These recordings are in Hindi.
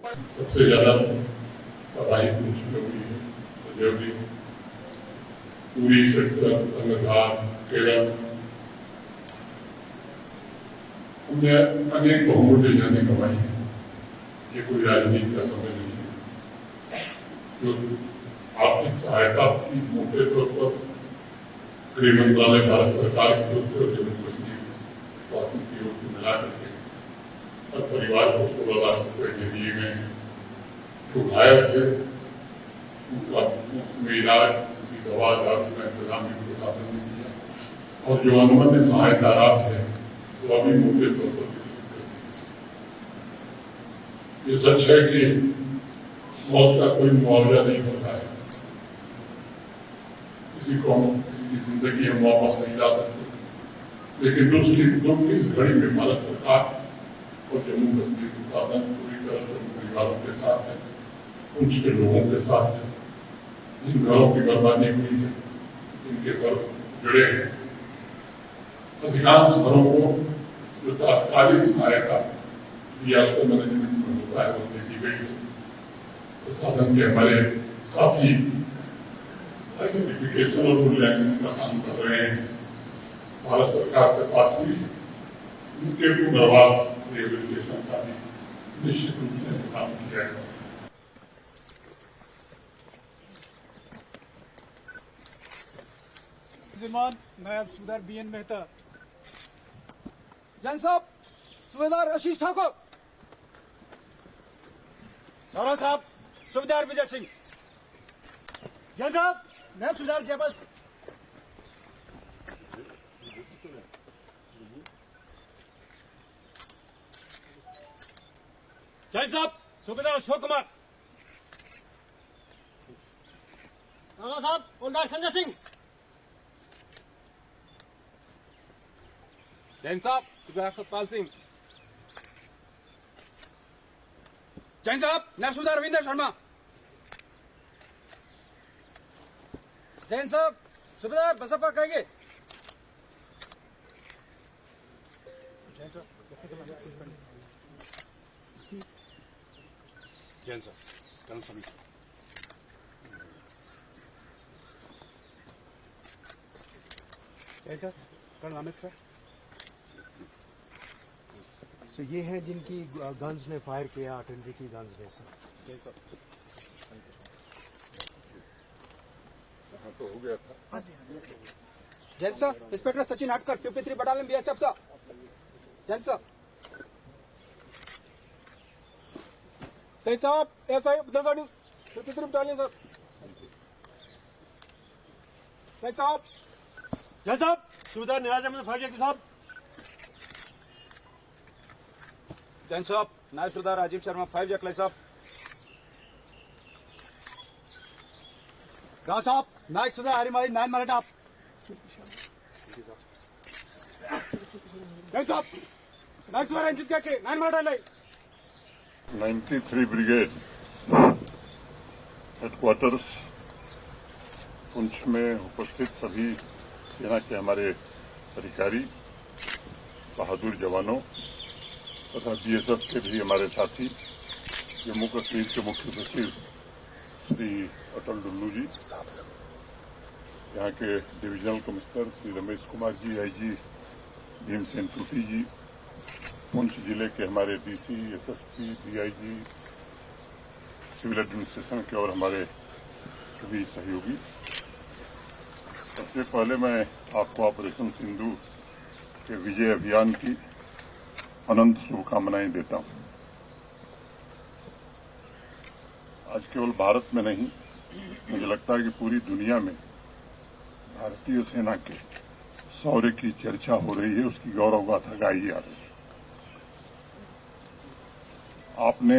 सबसे ज्यादा तबाही पूछ में हुई है रजौरी, पूरी सेक्टर, तंगधार, केरल। हमने अनेक बहुमूल्य जाने गंवाई है। ये कोई राजनीति का समय नहीं है। जो आर्थिक सहायता की मोटे तौर पर गृह मंत्रालय भारत सरकार की ओर से और जम्मू कश्मीर शासन की ओर से मिला करके हर परिवार को 16 लाख रुपए दे दिए गए हैं। जो घायल थे उनका मुफ्त में इलाज, उनकी दवा दारू का इंतजाम भी प्रशासन ने किया और जो अनुमति सहायता राशि है तो अभी मोटे तौर पर ये सच है कि मौत का कोई मुआवजा नहीं होता है। किसी को किसी की जिंदगी हम वापस नहीं ला सकते, लेकिन दुख की इस घड़ी में भारत सरकार और जम्मू कश्मीर प्रशासन पूरी तरह से परिवारों के साथ है, पुंछ के लोगों के साथ है। जिन घरों की बर्बादी हुई है, जिनके घर जुड़े हैं, अधिकांश घरों को जो तात्कालिक सहायता डिजास्टर मैनेजमेंट में होता है वो दे दी गई है। प्रशासन के हमारे साथी आइडेंटिफिकेशन और मूल्यांकन का काम कर रहे हैं। भारत सरकार से बात हुई, उनके पुनर्वास रिहेबिलिटेशन का भी निश्चित रूप से इंतजाम किया है। नायब सूबेदार BN मेहता, जैन साहब, सूबेदार आशीष ठाकुर, नौरा साहब, सूबेदार विजय सिंह, जैन साहब, नायब सूबेदार जयपाल सिंह, जैन साहब, सूबेदार अशोक कुमार, नौरा साहब, हवलदार संजय सिंह, जैन साहब, सूबेदार सतपाल सिंह, जैन साहब, नायब सूबेदार रविंद्र शर्मा, जैन साहब, सूबेदार बसप्पा कहेंगे, जैन साहब, जैन साहब, कर्नल समीर, जैन साहब, कर्नल अमित सर। तो ये हैं जिनकी गन्स ने फायर किया, आर्टिलरी की गन्स ने सर। जैन साहब, तो हो गया था। जैन साहब, इंस्पेक्टर सचिन हटकर 53 बटालियन BSF साहब, जैन साहब, जैन साहब, SI अब्दुल 53 बटालियन साहब, जैन साहब, जैन साहब, सूबेदार निराज अहमद फाजिया साहब, जैन साहब, नायब सूबेदार राजीव शर्मा 5 जकलाई साहब, राव साहब, नायब सूबेदार हरिमाली 9 मराठा, जैन साहब, नायब सूबेदार रंजीत काके 9 मराठा लाई, 93 ब्रिगेड हेडक्वार्टर्स पुंछ में उपस्थित सभी सेना के हमारे अधिकारी, बहादुर जवानों तथा BSF के भी हमारे साथी, जम्मू कश्मीर के मुख्य सचिव श्री अटल डुल्लू जी, यहाँ के divisional commissioner Shri Ramesh Kumar ji, IG Bhimsen Suti ji, Poonch जिले के हमारे DC, SSP, DIG, civil administration के और हमारे सभी सहयोगी। सबसे पहले मैं आपको ऑपरेशन सिंधु के विजय अभियान की अनंत शुभकामनाएं देता हूं। आज केवल भारत में नहीं, मुझे लगता है कि पूरी दुनिया में भारतीय सेना के शौर्य की चर्चा हो रही है, उसकी गौरव गाथा गाई जा रही है। आपने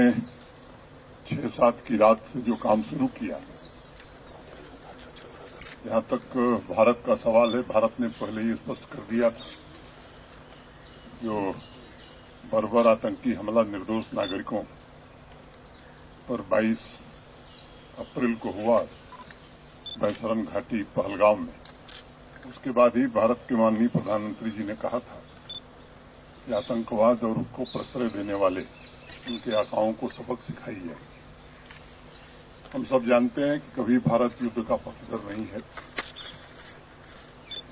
6-7 की रात से जो काम शुरू किया, जहां तक भारत का सवाल है, भारत ने पहले ही स्पष्ट कर दिया था जो बर्बर आतंकी हमला निर्दोष नागरिकों पर 22 अप्रैल को हुआ बैसरन घाटी पहलगाम में, उसके बाद ही भारत के माननीय प्रधानमंत्री जी ने कहा था कि आतंकवाद और उसको प्रश्रय देने वाले उनके आकाओं को सबक सिखाई जाए। हम सब जानते हैं कि कभी भारत युद्ध का पक्षधर नहीं है,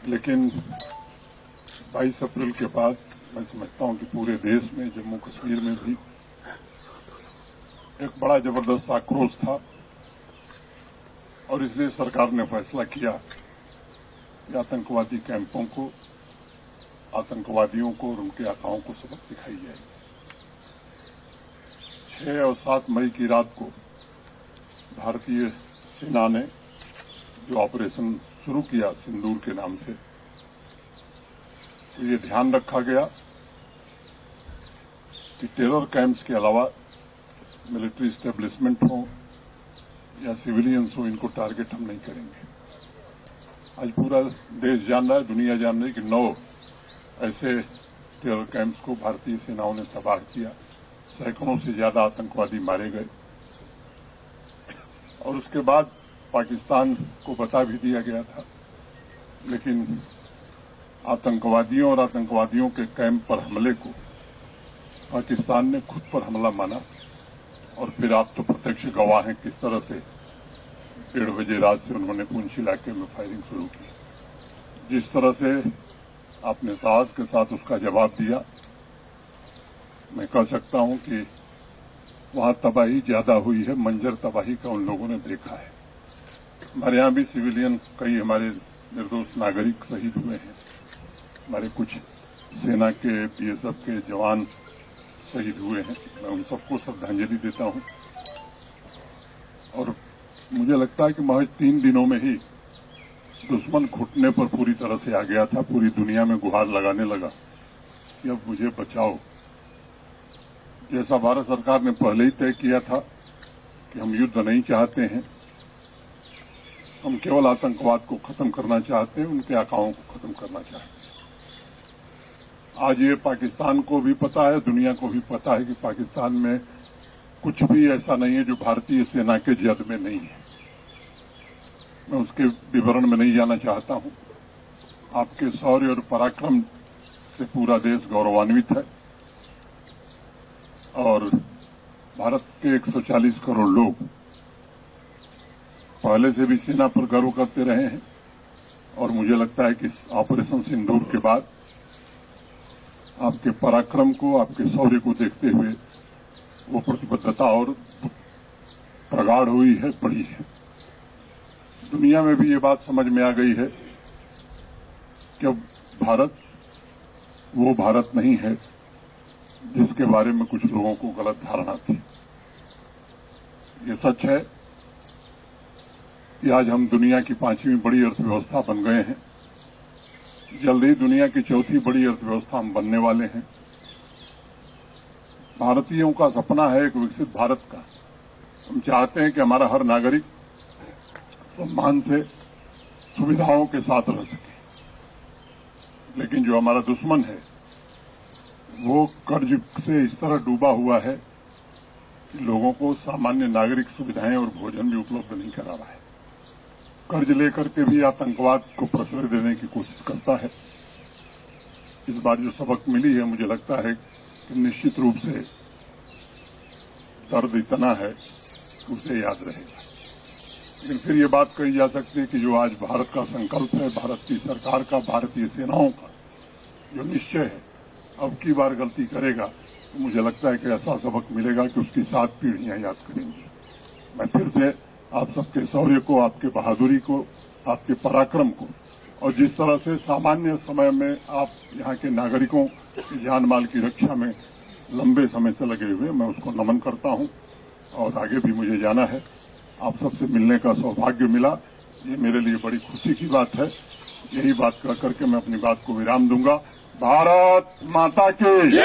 लेकिन 22 अप्रैल के बाद मैं समझता हूं कि पूरे देश में, जम्मू कश्मीर में भी एक बड़ा जबरदस्त आक्रोश था और इसलिए सरकार ने फैसला किया कि आतंकवादी कैंपों को, आतंकवादियों को और उनके आकाओं को सबक सिखाई जाएगी। 6 और 7 मई की रात को भारतीय सेना ने जो ऑपरेशन शुरू किया सिंदूर के नाम से, तो ये ध्यान रखा गया कि टेरर कैंप्स के अलावा मिलिट्री एस्टेब्लिशमेंट हो या सिविलियंस हो, इनको टारगेट हम नहीं करेंगे। आज पूरा देश जान रहा है, दुनिया जान रही है कि 9 ऐसे टेरर कैंप्स को भारतीय सेनाओं ने तबाह किया, सैकड़ों से ज्यादा आतंकवादी मारे गए और उसके बाद पाकिस्तान को बता भी दिया गया था, लेकिन आतंकवादियों और आतंकवादियों के कैंप पर हमले को पाकिस्तान ने खुद पर हमला माना और फिर आप तो प्रत्यक्ष गवाह हैं किस तरह से 1:30 बजे रात से उन्होंने पुंछ इलाके में फायरिंग शुरू की। जिस तरह से आपने साहस के साथ उसका जवाब दिया, मैं कह सकता हूं कि वहां तबाही ज्यादा हुई है, मंजर तबाही का उन लोगों ने देखा है। हमारे यहां भी सिविलियन, कई हमारे निर्दोष नागरिक शहीद हुए हैं, हमारे कुछ सेना के, बीएसएफ के जवान शहीद हुए हैं। मैं उन सबको श्रद्धांजलि देता हूं और मुझे लगता है कि महज 3 दिनों में ही दुश्मन घुटने पर पूरी तरह से आ गया था, पूरी दुनिया में गुहार लगाने लगा कि अब मुझे बचाओ। जैसा भारत सरकार ने पहले ही तय किया था कि हम युद्ध नहीं चाहते हैं, हम केवल आतंकवाद को खत्म करना चाहते हैं, उनके आकाओं को खत्म करना चाहते हैं। आज ये पाकिस्तान को भी पता है, दुनिया को भी पता है कि पाकिस्तान में कुछ भी ऐसा नहीं है जो भारतीय सेना के जद में नहीं है। मैं उसके विवरण में नहीं जाना चाहता हूं। आपके शौर्य और पराक्रम से पूरा देश गौरवान्वित है और भारत के 140 करोड़ लोग पहले से भी सेना पर गर्व करते रहे हैं और मुझे लगता है कि इस ऑपरेशन सिंदूर के बाद आपके पराक्रम को, आपके शौर्य को देखते हुए वो प्रतिबद्धता और प्रगाढ़ हुई है, बढ़ी है। दुनिया में भी ये बात समझ में आ गई है कि अब भारत वो भारत नहीं है जिसके बारे में कुछ लोगों को गलत धारणा थी। ये सच है कि आज हम दुनिया की 5वीं बड़ी अर्थव्यवस्था बन गए हैं। जल्द ही दुनिया की 4थी बड़ी अर्थव्यवस्था हम बनने वाले हैं। भारतीयों का सपना है एक विकसित भारत का। हम चाहते हैं कि हमारा हर नागरिक सम्मान से, सुविधाओं के साथ रह सके, लेकिन जो हमारा दुश्मन है वो कर्ज से इस तरह डूबा हुआ है कि लोगों को सामान्य नागरिक सुविधाएं और भोजन भी उपलब्ध नहीं करा रहा है। कर्ज लेकर के भी आतंकवाद को प्रश्रय देने की कोशिश करता है। इस बार जो सबक मिली है, मुझे लगता है कि निश्चित रूप से दर्द इतना है कि उसे याद रहेगा। लेकिन फिर ये बात कही जा सकती है कि जो आज भारत का संकल्प है, भारत की सरकार का, भारतीय सेनाओं का जो निश्चय है, अब की बार गलती करेगा तो मुझे लगता है कि ऐसा सबक मिलेगा कि उसकी 7 पीढ़ियां याद करेंगी। मैं फिर से आप सबके शौर्य को, आपके बहादुरी को, आपके पराक्रम को और जिस तरह से सामान्य समय में आप यहाँ के नागरिकों की जान माल की रक्षा में लंबे समय से लगे हुए, मैं उसको नमन करता हूं और आगे भी मुझे जाना है। आप सबसे मिलने का सौभाग्य मिला, ये मेरे लिए बड़ी खुशी की बात है। यही बात कर करके मैं अपनी बात को विराम दूंगा। भारत माता की